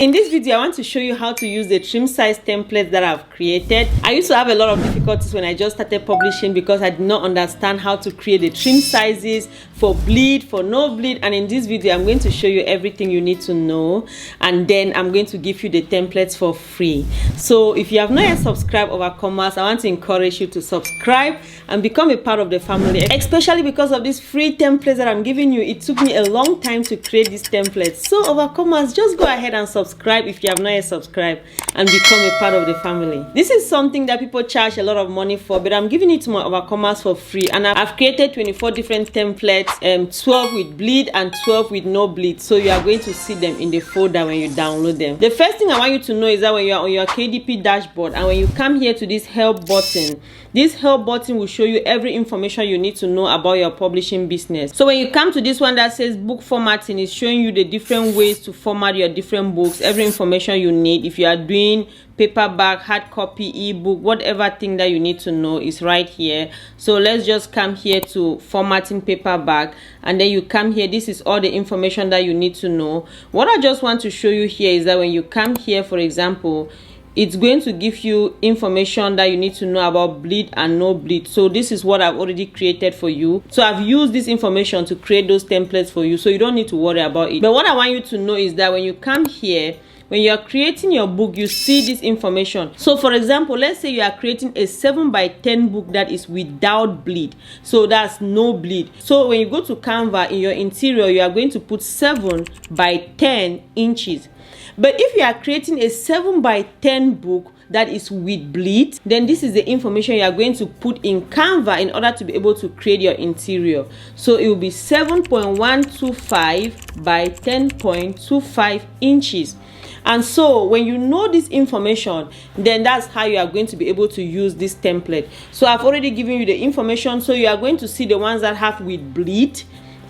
In this video, I want to show you how to use the trim size templates that I've created. I used to have a lot of difficulties when I just started publishing because I did not understand how to create the trim sizes for bleed, for no bleed. And in this video, I'm going to show you everything you need to know. And then I'm going to give you the templates for free. So if you have not yet subscribed Overcomers, I want to encourage you to subscribe and become a part of the family. Especially because of these free templates that I'm giving you. It took me a long time to create these templates. So Overcomers, just go ahead and subscribe if you have not yet subscribed and become a part of the family. This is something that people charge a lot of money for, but I'm giving it to my Overcomers for free. And I've created 24 different templates, 12 with bleed and 12 with no bleed. So you are going to see them in the folder when you download them. The first thing I want you to know is that when you are on your KDP dashboard and when you come here to this help button, this help button will show you every information you need to know about your publishing business. So when you come to this one that says book formatting, it's showing you the different ways to format your different books, every information you need. If you are doing paperback, hard copy, ebook, whatever thing that you need to know is right here. So let's just come here to formatting paperback, and then you come here. This is all the information that you need to know. What I just want to show you here is that when you come here, for example, it's going to give you information that you need to know about bleed and no bleed. So this is what I've already created for you. So I've used this information to create those templates for you, so you don't need to worry about it. But what I want you to know is that when you come here, when you are creating your book, you see this information. So for example, let's say you are creating a 7x10 book that is without bleed. So that's no bleed. So when you go to Canva, in your interior, you are going to put 7x10 inches. But if you are creating a 7x10 book that is with bleed, then this is the information you are going to put in Canva in order to be able to create your interior. So it will be 7.125 by 10.25 inches. And so when you know this information, then that's how you are going to be able to use this template. So I've already given you the information. So you are going to see the ones that have with bleed.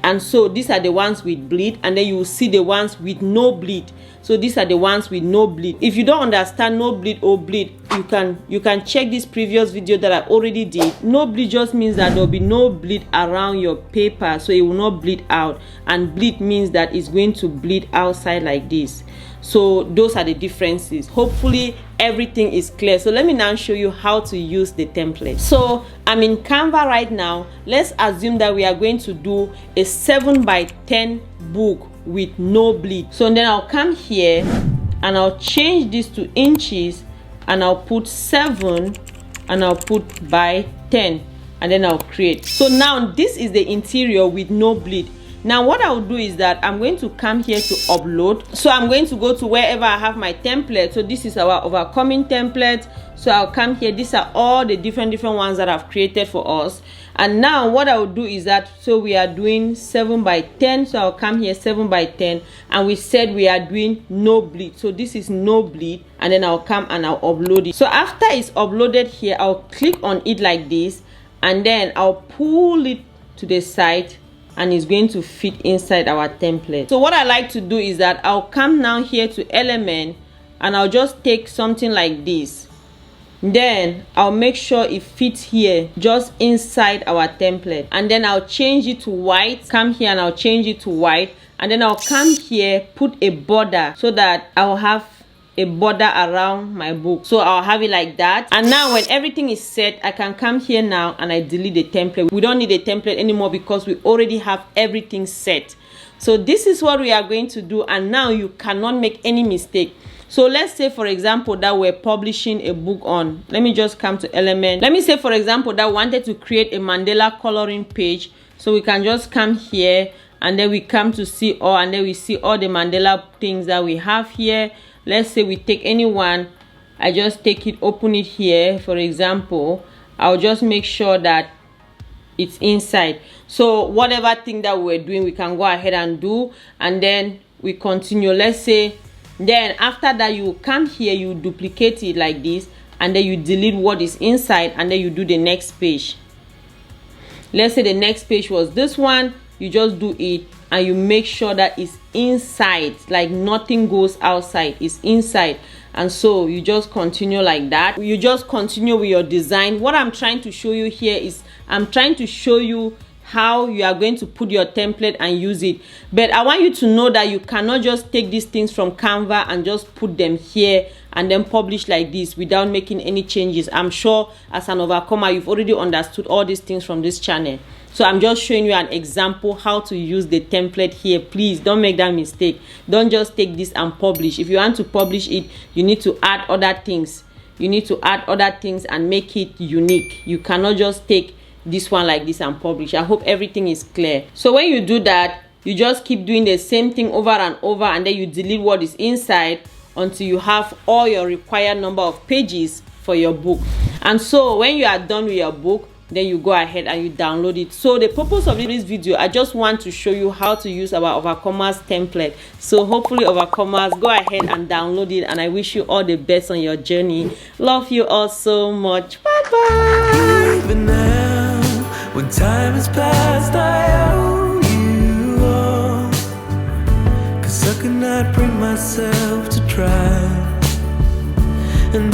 And so these are the ones with bleed, and then you will see the ones with no bleed. So these are the ones with no bleed. If you don't understand no bleed or bleed, you can check this previous video that I already did. No bleed just means that there will be no bleed around your paper, so it will not bleed out. And bleed means that it's going to bleed outside like this. So those are the differences. Hopefully everything is clear. So let me now show you how to use the template. So I'm in Canva right now. Let's assume that we are going to do a 7x10 book with no bleed. So then I'll come here and I'll change this to inches, and I'll put 7 and I'll put by 10, and then I'll create. So now this is the interior with no bleed. Now what I'll do is that I'm going to come here to upload. So I'm going to go to wherever I have my template. So this is our overcoming template. So I'll come here. These are all the different ones that I've created for us. And now what I'll do is that, so we are doing 7x10. So I'll come here 7x10, and we said we are doing no bleed. So this is no bleed, and then I'll come and I'll upload it. So after it's uploaded here, I'll click on it like this, and then I'll pull it to the side, and it's going to fit inside our template. So what I like to do is that I'll come now here to element, and I'll just take something like this. Then I'll make sure it fits here just inside our template, and then I'll change it to white. Come here and I'll change it to white, and then I'll come here, put a border so that I'll have a border around my book. So I'll have it like that. And now when everything is set, I can come here now and I delete the template. We don't need a template anymore because we already have everything set. So this is what we are going to do, and now you cannot make any mistake. So let's say, for example, that we're publishing a book on, let me just come to element. Let me say, for example, that we wanted to create a mandala coloring page. So we can just come here, and then we come to see all, and then we see all the mandala things that we have here. Let's say we take any one. I just take it, open it here. For example, I'll just make sure that it's inside. So whatever thing that we're doing, we can go ahead and do, and then we continue. Let's say, then after that, you come here, you duplicate it like this, and then you delete what is inside, and then you do the next page. Let's say the next page was this one. You just do it, and you make sure that it's inside, like nothing goes outside, it's inside. And so you just continue like that. You just continue with your design. What I'm trying to show you here is I'm trying to show you how you are going to put your template and use it. But I want you to know that you cannot just take these things from Canva and just put them here and then publish like this without making any changes. I'm sure as an overcomer, you've already understood all these things from this channel. So I'm just showing you an example how to use the template here. Please don't make that mistake. Don't just take this and publish. If you want to publish it, you need to add other things. You need to add other things and make it unique. You cannot just take this one like this and publish. I hope everything is clear. So when you do that, you just keep doing the same thing over and over, and then you delete what is inside until you have all your required number of pages for your book. And so when you are done with your book, then you go ahead and you download it. So the purpose of this video, I just want to show you how to use our Overcomers template. So hopefully, Overcomers, go ahead and download it, and I wish you all the best on your journey. Love you all so much. Bye bye. Even now, when time has passed, I owe you all, 'cause I could not bring myself to try. And